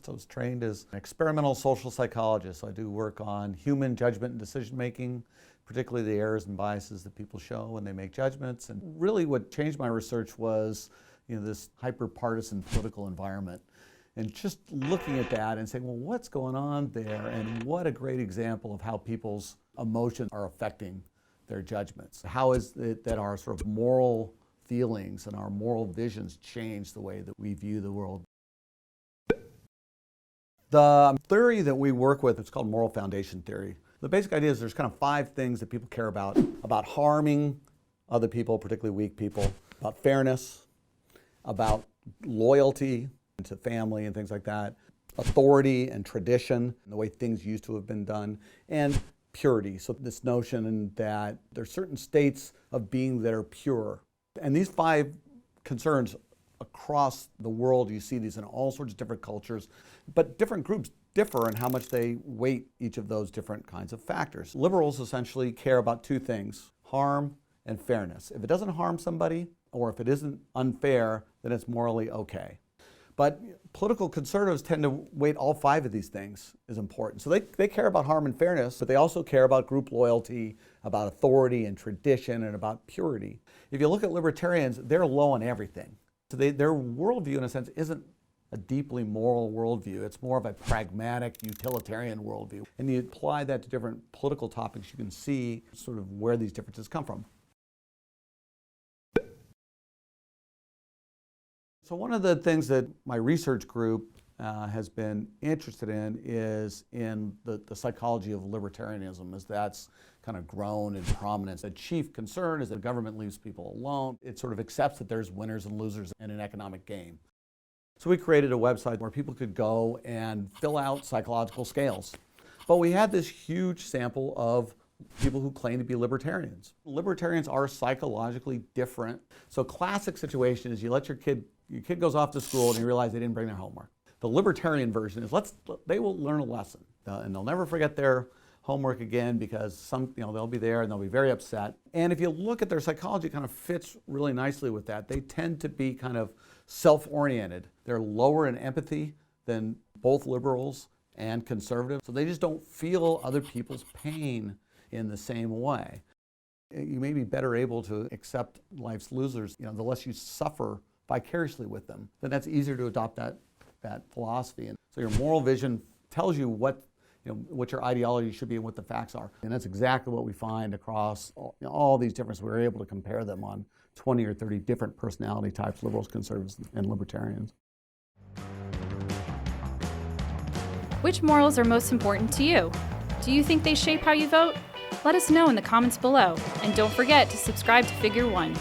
I was trained as an experimental social psychologist. So I do work on human judgment and decision making, particularly the errors and biases that people show when they make judgments. And really what changed my research was this hyper-partisan political environment. And just looking at that and saying, well, what's going on there? And what a great example of how people's emotions are affecting their judgments. How is it that our sort of moral feelings and our moral visions change the way that we view the world? The theory that we work with, it's called moral foundation theory. The basic idea is there's kind of 5 things that people care about harming other people, particularly weak people, about fairness, about loyalty to family and things like that, authority and tradition, and the way things used to have been done, and purity. So this notion that there's certain states of being that are pure. And these 5 concerns across the world, you see these in all sorts of different cultures, but different groups differ in how much they weight each of those different kinds of factors. Liberals essentially care about 2 things, harm and fairness. If it doesn't harm somebody, or if it isn't unfair, then it's morally okay. But political conservatives tend to weight all 5 of these things as important. So they care about harm and fairness, but they also care about group loyalty, about authority and tradition, and about purity. If you look at libertarians, they're low on everything. So their worldview, in a sense, isn't a deeply moral worldview. It's more of a pragmatic, utilitarian worldview. And you apply that to different political topics, you can see sort of where these differences come from. So one of the things that my research group has been interested in is in the psychology of libertarianism, as that's kind of grown in prominence. The chief concern is that government leaves people alone. It sort of accepts that there's winners and losers in an economic game. So we created a website where people could go and fill out psychological scales. But we had this huge sample of people who claim to be libertarians. Libertarians are psychologically different. So classic situation is you let your kid goes off to school and you realize they didn't bring their homework. The libertarian version is they will learn a lesson and they'll never forget their homework again because they'll be there and they'll be very upset. And if you look at their psychology, it kind of fits really nicely with that. They tend to be kind of self-oriented. They're lower in empathy than both liberals and conservatives. So they just don't feel other people's pain in the same way. You may be better able to accept life's losers, the less you suffer vicariously with them, then that's easier to adopt that philosophy. And so your moral vision tells you what your ideology should be and what the facts are. And that's exactly what we find across all these differences. We're able to compare them on 20 or 30 different personality types, liberals, conservatives, and libertarians. Which morals are most important to you? Do you think they shape how you vote? Let us know in the comments below, and don't forget to subscribe to Figure 1.